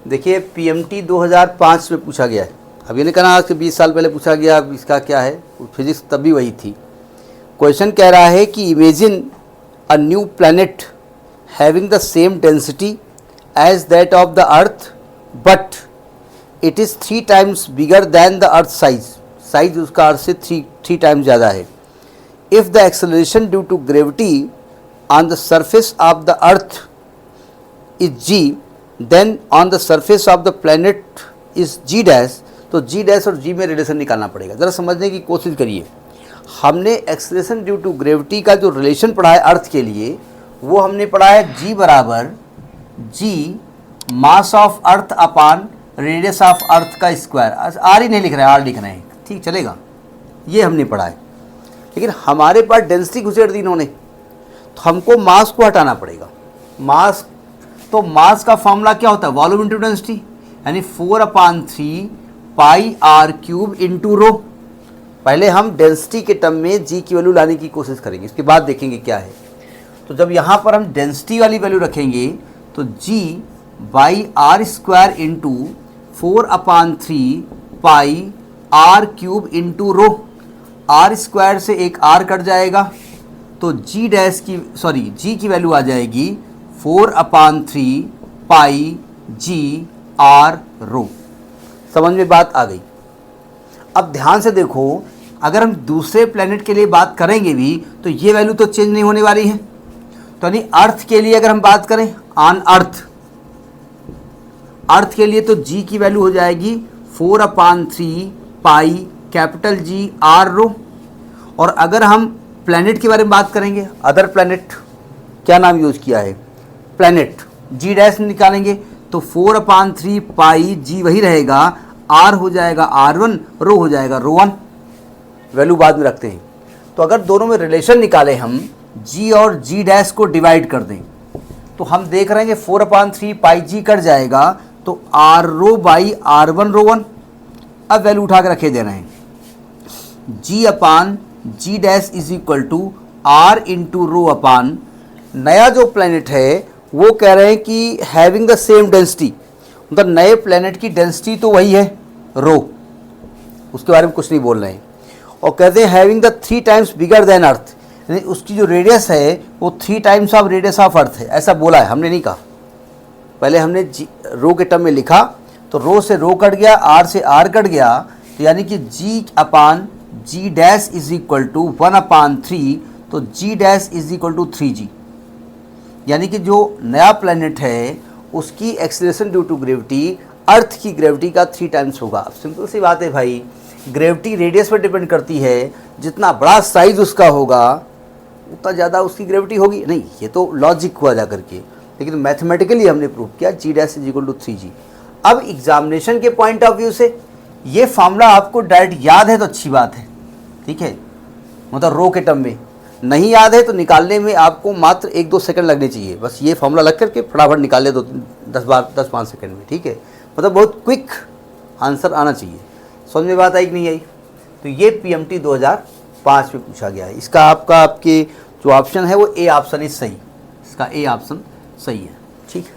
देखिए पीएमटी 2005 में पूछा गया है, अब ये नहीं कहना आज से 20 साल पहले पूछा गया, अब इसका क्या है, फिजिक्स तब भी वही थी। क्वेश्चन कह रहा है कि imagine a new planet having the same density as that of the earth but it is 3 times bigger than the earth size उसका अर्थ से 3 टाइम्स ज़्यादा है। If the acceleration due to gravity on the surface of the earth is g, then on the surface of the planet is g dash. तो g dash और g में relation निकालना पड़ेगा। ज़रा समझने की कोशिश करिए, हमने एक्सेलरेशन ड्यू टू ग्रेविटी का जो रिलेशन पढ़ा है अर्थ के लिए, वो हमने पढ़ा है g बराबर g mass of earth upon radius of अर्थ का स्क्वायर। आर ही नहीं लिख रहे हैं, आर लिख रहे हैं, ठीक चलेगा, ये हमने पढ़ा है। लेकिन हमारे पास डेंसिटी घुसेड़ दी इन्होंने, तो हमको मास को हटाना पड़ेगा। मास, तो मास का फॉर्मूला क्या होता है, वॉल्यूम इंटू डेंसिटी, यानी 4/3 पाई आर क्यूब इंटू रो। पहले हम डेंसिटी के टर्म में जी की वैल्यू लाने की कोशिश करेंगे, इसके बाद देखेंगे क्या है। तो जब यहाँ पर हम डेंसिटी वाली वैल्यू रखेंगे तो g by r square into 4/3 pi r cube into rho. R square से एक आर कट जाएगा तो जी डैश की जी की वैल्यू आ जाएगी 4/3 पाई जी आर रो। समझ में बात आ गई। अब ध्यान से देखो, अगर हम दूसरे प्लेनेट के लिए बात करेंगे भी तो ये वैल्यू तो चेंज नहीं होने वाली है। तो यानी अर्थ के लिए अगर हम बात करें, ऑन अर्थ के लिए तो जी की वैल्यू हो जाएगी 4/3 पाई कैपिटल जी आर रो। और अगर हम प्लेनेट के बारे में बात करेंगे, अदर प्लेनेट, क्या नाम यूज किया है, प्लेनेट, जी डैश निकालेंगे तो 4/3 पाई जी वही रहेगा, आर हो जाएगा R1, रो हो जाएगा रो1। वैल्यू बाद में रखते हैं। तो अगर दोनों में रिलेशन निकाले हम, जी और जी डैश को डिवाइड कर दें तो हम देख रहे हैं कि 4/3 पाई जी कट जाएगा तो आर रो बाई R1 रो1। अब वैल्यू उठा के रखे दे रहे हैं, g upon g dash is equal to r into rho upon, नया जो प्लेनेट है वो कह रहे हैं कि हैविंग द सेम डेंसिटी, मतलब नए प्लेनेट की डेंसिटी तो वही है रो, उसके बारे में कुछ नहीं बोल रहे हैं। और कहते हैं having the 3 times bigger than earth, यानी उसकी जो रेडियस है वो 3 times of radius of earth है, ऐसा बोला है, हमने नहीं कहा। पहले हमने रो के टर्म में लिखा तो रो से रो कट गया, आर से आर कट गया, तो यानी कि g upon g dash is equal to 1/3, तो g dash is equal to 3g। यानी कि जो नया प्लेनेट है उसकी acceleration due to gravity earth की ग्रेविटी का 3 टाइम्स होगा। अब सिंपल सी बात है भाई, ग्रेविटी रेडियस पर डिपेंड करती है, जितना बड़ा साइज उसका होगा उतना ज़्यादा उसकी ग्रेविटी होगी। नहीं, ये तो लॉजिक हुआ जा करके, लेकिन मैथमेटिकली हमने प्रूव किया g dash is equal to 3g। अब एग्जामिनेशन के पॉइंट ऑफ व्यू से ये फार्मूला आपको डायरेक्ट याद है तो अच्छी बात है, ठीक है, मतलब रो के टर्म में। नहीं याद है तो निकालने में आपको मात्र 1-2 सेकंड लगने चाहिए, बस ये फार्मूला लग करके फटाफट निकाल ले 10-5 सेकंड में, ठीक है, मतलब बहुत क्विक आंसर आना चाहिए। समझ में बात आई कि नहीं आई। तो ये पीएमटी 2005 में पूछा गया है। इसका आपके जो ऑप्शन है वो ए ऑप्शन ही सही, इसका ए ऑप्शन सही है, ठीक है।